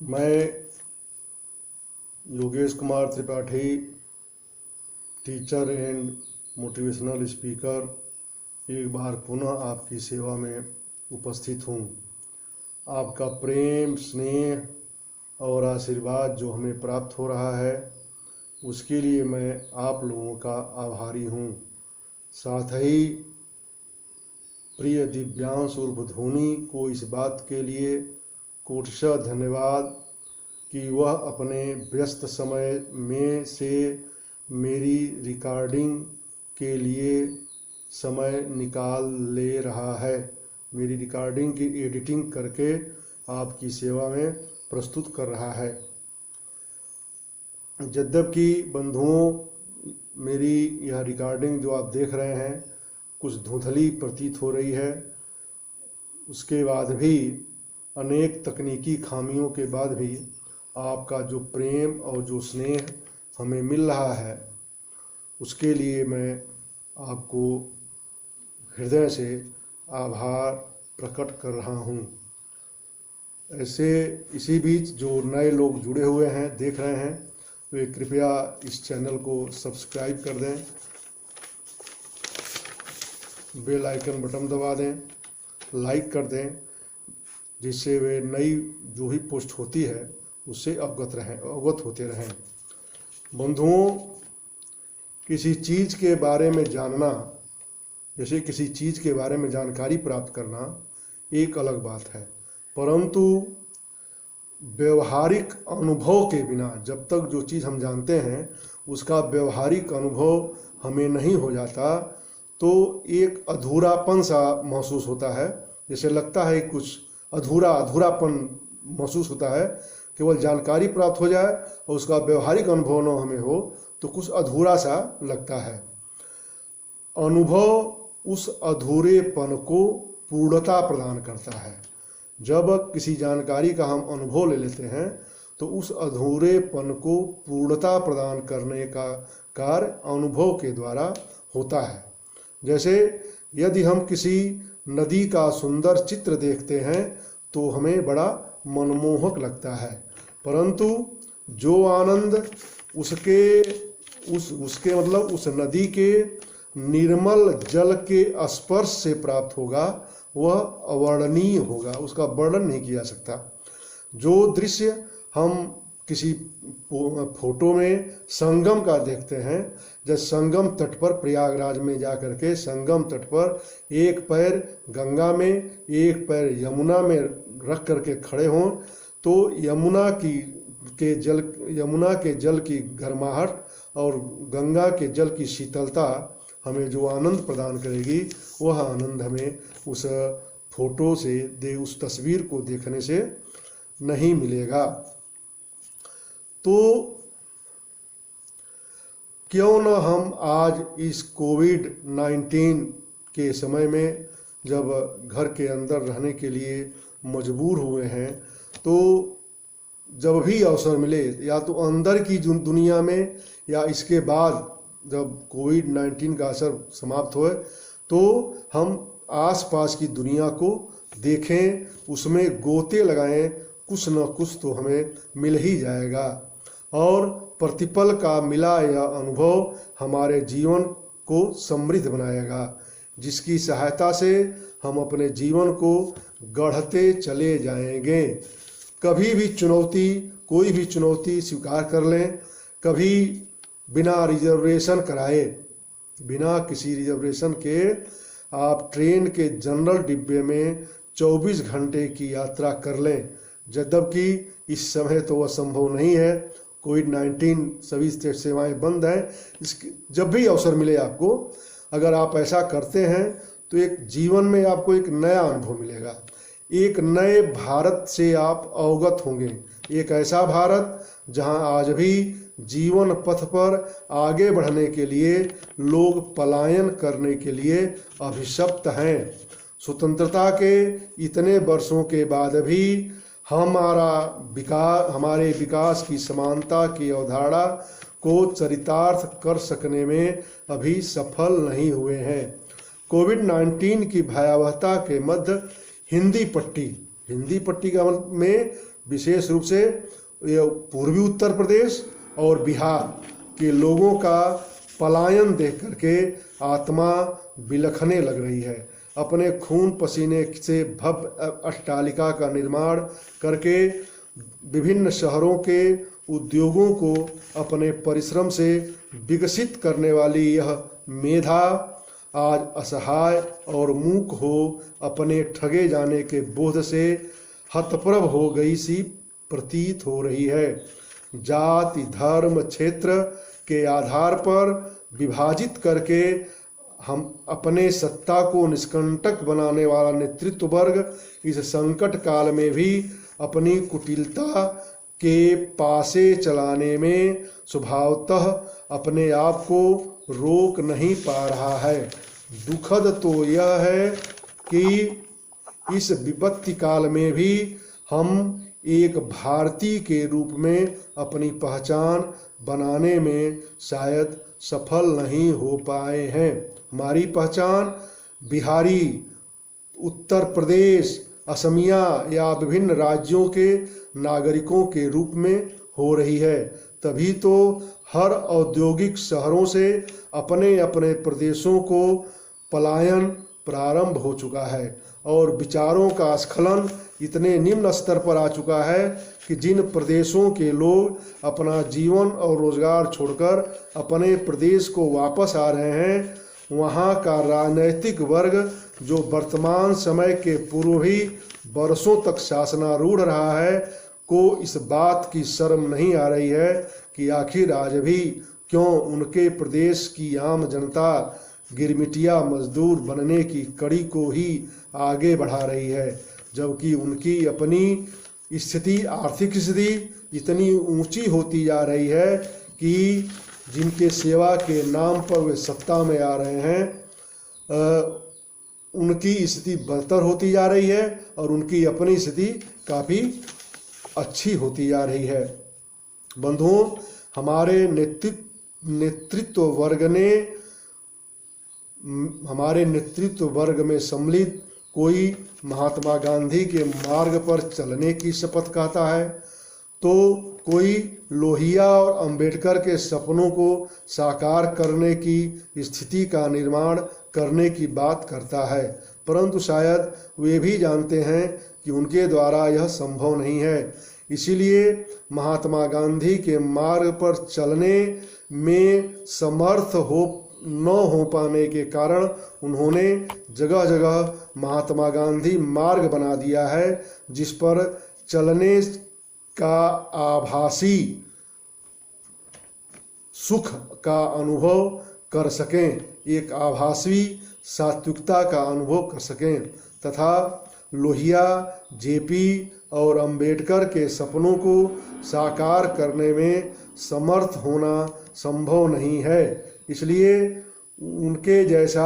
मैं Yogesh Kumar Tripathi, teacher and motivational speaker, एक बार पुनः आपकी सेवा में उपस्थित हूँ। आपका प्रेम, स्नेह और आशीर्वाद जो हमें प्राप्त हो रहा है, उसके लिए मैं आप लोगों का आभारी हूँ। साथ ही प्रिय दिव्यांश उर्फ धोनी को इस बात के लिए कोटिशः धन्यवाद कि वह अपने व्यस्त समय में से मेरी रिकॉर्डिंग के लिए समय निकाल ले रहा है। मेरी रिकॉर्डिंग की एडिटिंग करके आपकी सेवा में प्रस्तुत कर रहा है। यद्यपि बंधुओं, मेरी यह रिकॉर्डिंग जो आप देख रहे हैं कुछ धुंधली प्रतीत हो रही है, उसके बाद भी अनेक तकनीकी खामियों के बाद भी आपका जो प्रेम और जो स्नेह हमें मिल रहा है, उसके लिए मैं आपको हृदय से आभार प्रकट कर रहा हूँ। ऐसे इसी बीच जो नए लोग जुड़े हुए हैं, देख रहे हैं, वे कृपया इस चैनल को सब्सक्राइब कर दें, बेल आइकन बटन दबा दें, लाइक कर दें, जिससे वे नई जो भी पोस्ट होती है उससे अवगत होते रहें। बंधुओं, किसी चीज़ के बारे में जानना, जैसे किसी चीज़ के बारे में जानकारी प्राप्त करना एक अलग बात है, परंतु व्यवहारिक अनुभव के बिना जब तक जो चीज़ हम जानते हैं उसका व्यवहारिक अनुभव हमें नहीं हो जाता, तो एक अधूरापन सा महसूस होता है। जैसे लगता है कुछ अधूरापन महसूस होता है। केवल जानकारी प्राप्त हो जाए और उसका व्यवहारिक अनुभव न हमें हो तो कुछ अधूरा सा लगता है। अनुभव उस अधूरेपन को पूर्णता प्रदान करता है। जब किसी जानकारी का हम अनुभव ले लेते हैं तो उस अधूरेपन को पूर्णता प्रदान करने का कार्य अनुभव के द्वारा होता है। जैसे यदि हम किसी नदी का सुंदर चित्र देखते हैं तो हमें बड़ा मनमोहक लगता है, परंतु जो आनंद उसके मतलब उस नदी के निर्मल जल के स्पर्श से प्राप्त होगा वह अवर्णनीय होगा, उसका वर्णन नहीं किया जा सकता। जो दृश्य हम किसी फोटो में संगम का देखते हैं, जब संगम तट पर प्रयागराज में जा करके संगम तट पर एक पैर गंगा में एक पैर यमुना में रख करके खड़े हों तो यमुना के जल की गर्माहट और गंगा के जल की शीतलता हमें जो आनंद प्रदान करेगी, वह आनंद हमें उस फोटो से उस तस्वीर को देखने से नहीं मिलेगा। तो क्यों न हम आज इस कोविड-19 के समय में जब घर के अंदर रहने के लिए मजबूर हुए हैं, तो जब भी अवसर मिले, या तो अंदर की दुनिया में या इसके बाद जब कोविड-19 का असर समाप्त होए तो हम आसपास की दुनिया को देखें, उसमें गोते लगाएं, कुछ न कुछ तो हमें मिल ही जाएगा। और प्रतिपल का मिला यह अनुभव हमारे जीवन को समृद्ध बनाएगा, जिसकी सहायता से हम अपने जीवन को गढ़ते चले जाएंगे। कभी भी कोई भी चुनौती स्वीकार कर लें, कभी बिना रिजर्वेशन कराए, बिना किसी रिजर्वेशन के आप ट्रेन के जनरल डिब्बे में 24 घंटे की यात्रा कर लें। यद्यपि इस समय तो वह संभव नहीं है, कोविड-19 सभी सेवाएं बंद हैं। जब भी अवसर मिले आपको, अगर आप ऐसा करते हैं तो एक जीवन में आपको एक नया अनुभव मिलेगा, एक नए भारत से आप अवगत होंगे। एक ऐसा भारत जहां आज भी जीवन पथ पर आगे बढ़ने के लिए लोग पलायन करने के लिए अभिशप्त हैं। स्वतंत्रता के इतने वर्षों के बाद भी हमारे विकास की समानता की अवधारणा को चरितार्थ कर सकने में अभी सफल नहीं हुए हैं। कोविड-19 की भयावहता के मध्य हिंदी पट्टी का में विशेष रूप से ये पूर्वी उत्तर प्रदेश और बिहार के लोगों का पलायन देख करके आत्मा बिलखने लग रही है। अपने खून पसीने से भव्य अट्टालिका का निर्माण करके विभिन्न शहरों के उद्योगों को अपने परिश्रम से विकसित करने वाली यह मेधा आज असहाय और मूक हो अपने ठगे जाने के बोध से हतप्रभ हो गई सी प्रतीत हो रही है। जाति, धर्म, क्षेत्र के आधार पर विभाजित करके हम अपने सत्ता को निष्कंटक बनाने वाला नेतृत्व वर्ग इस संकट काल में भी अपनी कुटिलता के पासे चलाने में स्वभावतः अपने आप को रोक नहीं पा रहा है। दुखद तो यह है कि इस विपत्ति काल में भी हम एक भारतीय के रूप में अपनी पहचान बनाने में शायद सफल नहीं हो पाए हैं। हमारी पहचान बिहारी, उत्तर प्रदेश, असमिया या विभिन्न राज्यों के नागरिकों के रूप में हो रही है। तभी तो हर औद्योगिक शहरों से अपने अपने प्रदेशों को पलायन प्रारंभ हो चुका है और विचारों का स्खलन इतने निम्न स्तर पर आ चुका है कि जिन प्रदेशों के लोग अपना जीवन और रोजगार छोड़कर अपने प्रदेश को वापस आ रहे हैं, वहाँ का राजनैतिक वर्ग जो वर्तमान समय के पूर्व ही वर्षों तक शासनारूढ़ रहा है, को इस बात की शर्म नहीं आ रही है कि आखिर आज भी क्यों उनके प्रदेश की आम जनता गिरमिटिया मजदूर बनने की कड़ी को ही आगे बढ़ा रही है, जबकि उनकी अपनी स्थिति, आर्थिक स्थिति इतनी ऊंची होती जा रही है कि जिनके सेवा के नाम पर वे सत्ता में आ रहे हैं, उनकी स्थिति बेहतर होती जा रही है और उनकी अपनी स्थिति काफ़ी अच्छी होती जा रही है। बंधुओं, हमारे नेतृत्व वर्ग में सम्मिलित कोई महात्मा गांधी के मार्ग पर चलने की शपथ खाता है, तो कोई लोहिया और अंबेडकर के सपनों को साकार करने की स्थिति का निर्माण करने की बात करता है, परंतु शायद वे भी जानते हैं कि उनके द्वारा यह संभव नहीं है। इसीलिए महात्मा गांधी के मार्ग पर चलने में समर्थ न हो पाने के कारण उन्होंने जगह जगह महात्मा गांधी मार्ग बना दिया है, जिस पर चलने का आभासी सुख का अनुभव कर सकें, एक आभासी सात्विकता का अनुभव कर सकें तथा लोहिया, जेपी और अंबेडकर के सपनों को साकार करने में समर्थ होना संभव नहीं है। इसलिए उनके जैसा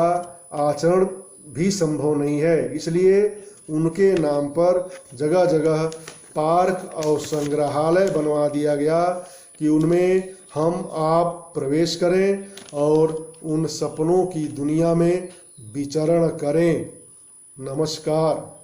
आचरण भी संभव नहीं है। इसलिए उनके नाम पर जगह जगह पार्क और संग्रहालय बनवा दिया गया कि उनमें हम आप प्रवेश करें और उन सपनों की दुनिया में विचरण करें। नमस्कार।